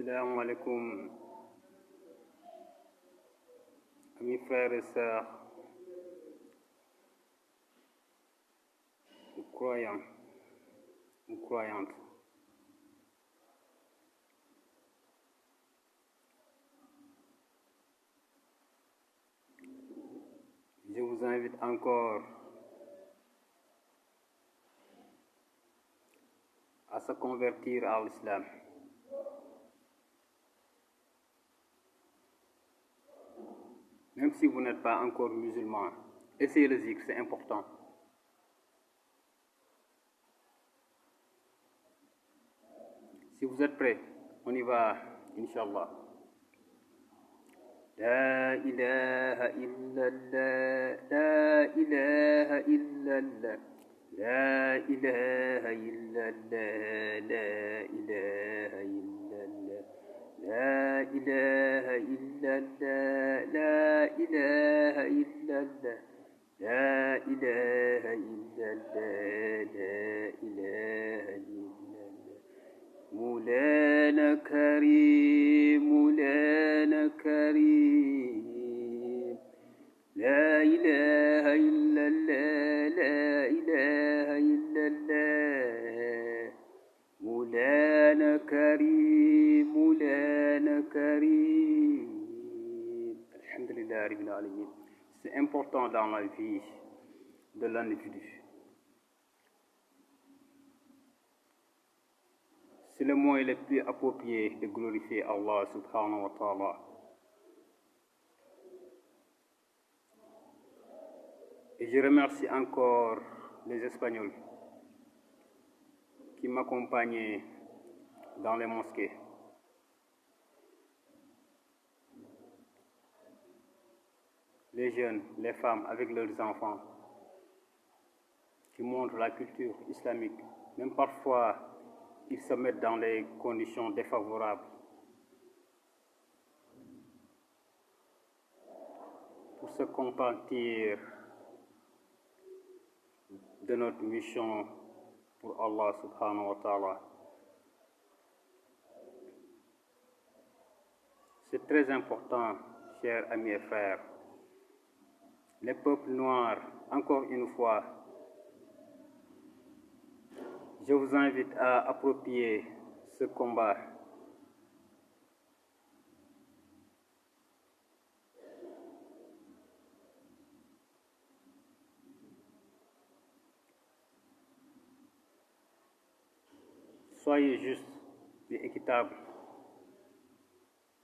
Assalamu alaikum, amis frères et sœurs, croyants ou croyantes. Je vous invite encore à se convertir à l'islam. Même si vous n'êtes pas encore musulman, essayez le zikr, c'est important. Si vous êtes prêts, on y va, Inch'Allah. La ilaha illallah, la ilaha illallah, la ilaha illallah, la ilaha illallah, la ilaha illallah, la ilaha illallah, la ilaha illallah, la ilaha illallah. مولانا كريم مولانا كريم لا إله إلا الله لا إله إلا الله مولانا كريم مولانا كريم. Alhamdulillah Rabbil Alamin. C'est important dans la vie de l'individu. C'est le moyen le plus approprié de glorifier Allah subhanahu wa ta'ala. Et je remercie encore les Espagnols qui m'accompagnaient dans les mosquées. Les jeunes, les femmes avec leurs enfants qui montrent la culture islamique. Même parfois, ils se mettent dans les conditions défavorables pour se compatir de notre mission pour Allah subhanahu wa ta'ala. C'est très important, chers amis et frères. Les peuples noirs, encore une fois, je vous invite à approprier ce combat. Soyez juste et équitable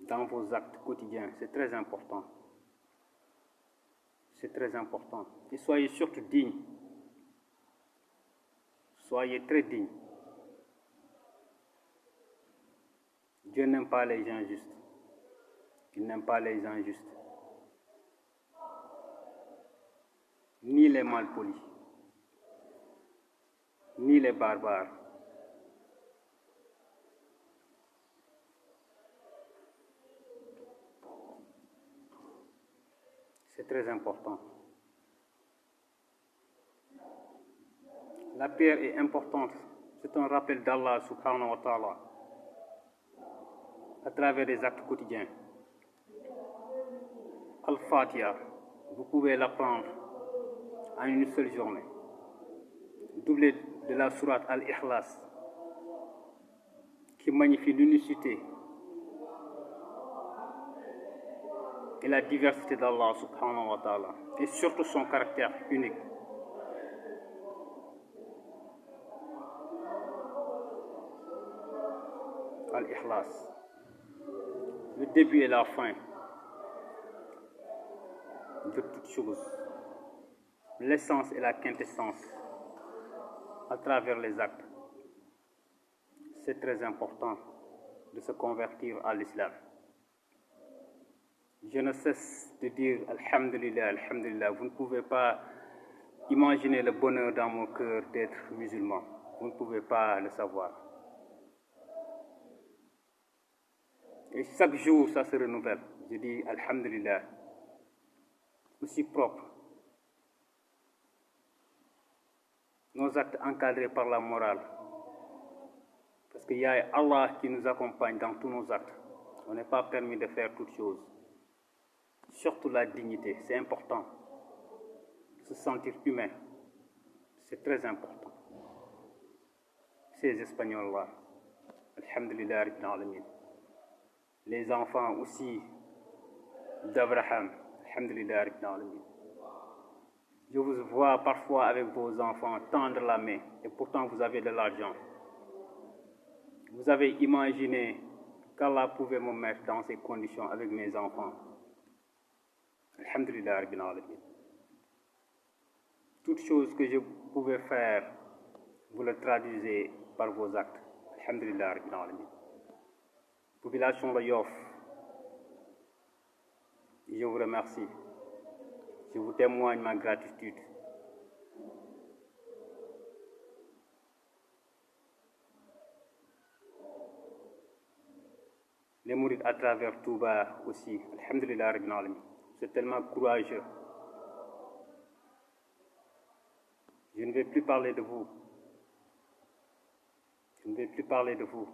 dans vos actes quotidiens, c'est très important. C'est très important. Et soyez surtout dignes. Soyez très dignes. Dieu n'aime pas les gens justes. Il n'aime pas les gens justes. Ni les malpolis. Ni les barbares. C'est très important. La prière est importante. C'est un rappel d'Allah subhanahu wa ta'ala à travers les actes quotidiens. Al-Fatiha, vous pouvez l'apprendre en une seule journée. Doublé de la sourate Al-Ikhlas qui magnifie l'unicité et la diversité d'Allah subhanahu wa ta'ala et surtout son caractère unique. Al-Ikhlas, le début et la fin de toutes choses, l'essence et la quintessence à travers les actes. C'est très important de se convertir à l'islam. Je ne cesse de dire Alhamdulillah, Alhamdulillah. Vous ne pouvez pas imaginer le bonheur dans mon cœur d'être musulman. Vous ne pouvez pas le savoir. Et chaque jour, ça se renouvelle. Je dis Alhamdulillah. Aussi propre. Nos actes encadrés par la morale. Parce qu'il y a Allah qui nous accompagne dans tous nos actes. On n'est pas permis de faire toutes choses. Surtout la dignité, c'est important. Se sentir humain, c'est très important. Ces Espagnols-là, alhamdulillah rabbil alamin. Les enfants aussi d'Abraham, alhamdulillah rabbil alamin. Je vous vois parfois avec vos enfants tendre la main et pourtant vous avez de l'argent. Vous avez imaginé qu'Allah pouvait me mettre dans ces conditions avec mes enfants. Alhamdulillah rabbil alamin. Toute chose que je pouvais faire, vous le traduisez par vos actes. Alhamdulillah rabbil alamin. Population de Yoff, je vous remercie. Je vous témoigne ma gratitude. Les mourides à travers Touba aussi, alhamdulillah rabbil alamin. C'est tellement courageux. Je ne vais plus parler de vous. Je ne vais plus parler de vous.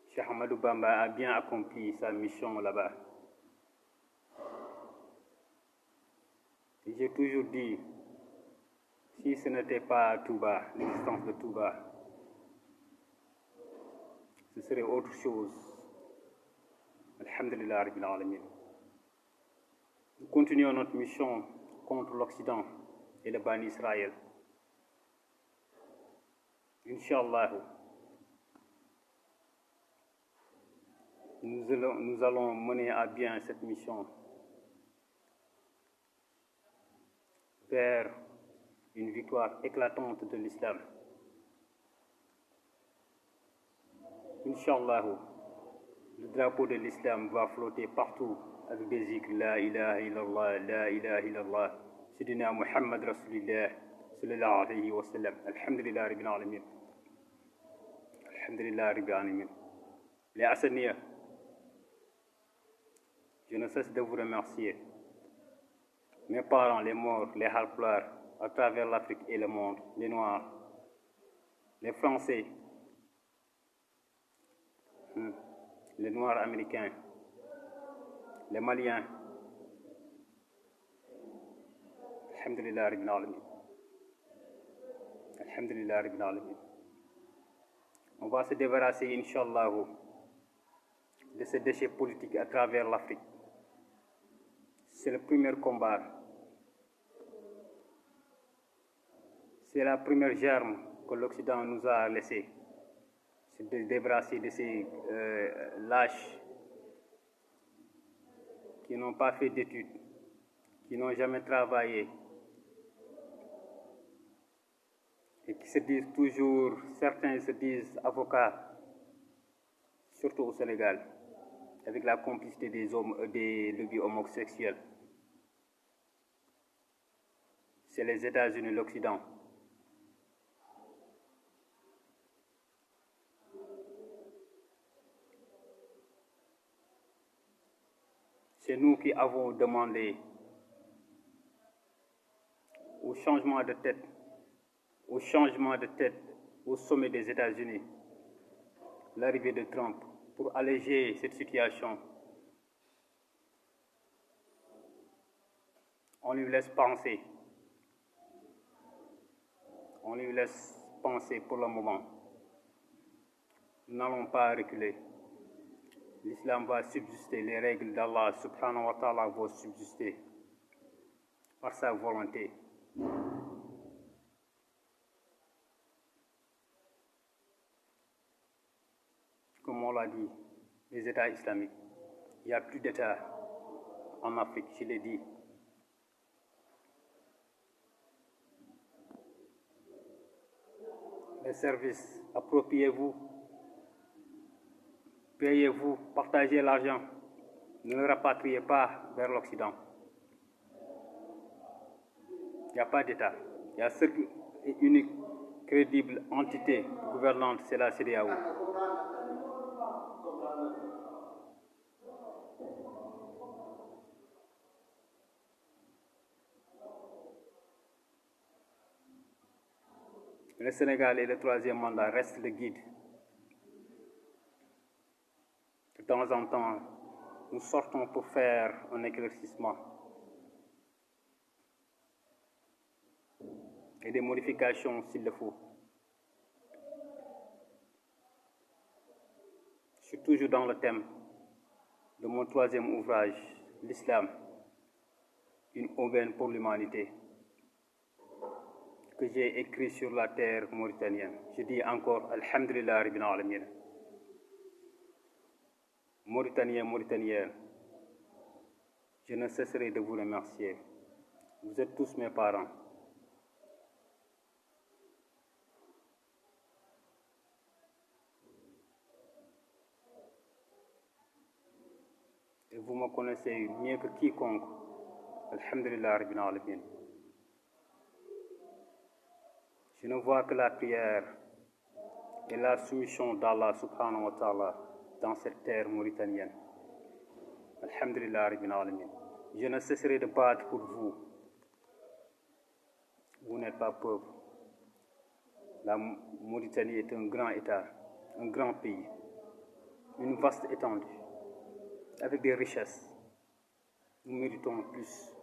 Cheikh Ahmadou Bamba a bien accompli sa mission là-bas. J'ai toujours dit, si ce n'était pas Touba, l'existence de Touba, ce serait autre chose. Alhamdulillah rabbil alamin. Nous continuons notre mission contre l'Occident et le Bani Israël. Inch'Allah, nous allons mener à bien cette mission vers une victoire éclatante de l'islam. Inch'Allah, le drapeau de l'islam va flotter partout avec des zikrs, la ilaha illallah, la ilaha illallah, Sidina Muhammad Rasulillah, sallallahu alayhi wa sallam, alhamdulillah rabbil alamin, alhamdulillah rabbil alamin. Les Hassaniya, je ne cesse de vous remercier. Mes parents, les morts, les Halpulaar, à travers l'Afrique et le monde, les Noirs, les Français, les Noirs américains, les Maliens. Alhamdulillah rabbil alamin. Alhamdulillah rabbil alamin. On va se débarrasser, Inch'Allah, de ces déchets politiques à travers l'Afrique. C'est le premier combat. C'est la première germe que l'Occident nous a laissée. C'est de se débarrasser de ces lâches qui n'ont pas fait d'études, qui n'ont jamais travaillé et qui se disent toujours, certains se disent avocats, surtout au Sénégal, avec la complicité des lobbies homosexuels. C'est les États-Unis, l'Occident. C'est nous qui avons demandé au changement de tête, au sommet des États-Unis, l'arrivée de Trump, pour alléger cette situation. On lui laisse penser. On lui laisse penser pour le moment. Nous n'allons pas reculer. L'islam va subsister, les règles d'Allah subhanahu wa ta'ala vont subsister par sa volonté. Comme on l'a dit, les États islamiques, il n'y a plus d'États en Afrique, je l'ai dit. Les services, appropriez-vous, payez-vous, partagez l'argent, ne le rapatriez pas vers l'Occident. Il n'y a pas d'État. Il y a seule et unique, crédible entité gouvernante, c'est la CEDEAO. Le Sénégal et le troisième mandat restent le guide. De temps en temps, nous sortons pour faire un éclaircissement et des modifications s'il le faut. Je suis toujours dans le thème de mon troisième ouvrage, l'Islam, une aubaine pour l'humanité, que j'ai écrit sur la terre mauritanienne. Je dis encore, Alhamdulillah Rabbil Alamin. Mauritaniens, Mauritaniennes, je ne cesserai de vous remercier. Vous êtes tous mes parents. Et vous me connaissez mieux que quiconque. Alhamdulillah Rabbil Alamin. Je ne vois que la prière et la soumission d'Allah subhanahu wa ta'ala dans cette terre mauritanienne. Alhamdulillah Rabbil Alamin. Je ne cesserai de battre pour vous. Vous n'êtes pas pauvre. La Mauritanie est un grand État, un grand pays, une vaste étendue, avec des richesses. Nous méritons plus.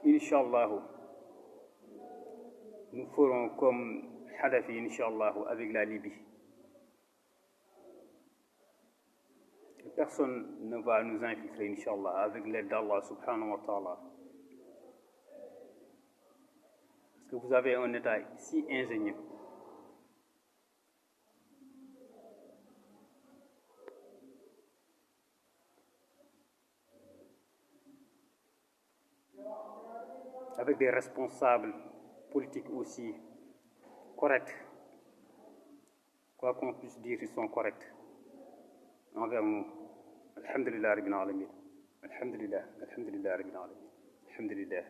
Inch'Allah, nous ferons comme Kadhafi, Inch'Allah, avec la Libye. Personne ne va nous infiltrer, Inch'Allah, avec l'aide d'Allah subhanahu wa ta'ala. Parce que vous avez un État si ingénieux. Avec des responsables politiques aussi corrects. Quoi qu'on puisse dire, ils sont corrects envers nous. Alhamdulillah Rabbil Alamin. Alhamdulillah, Alhamdulillah Rabbil Alamin. Alhamdulillah.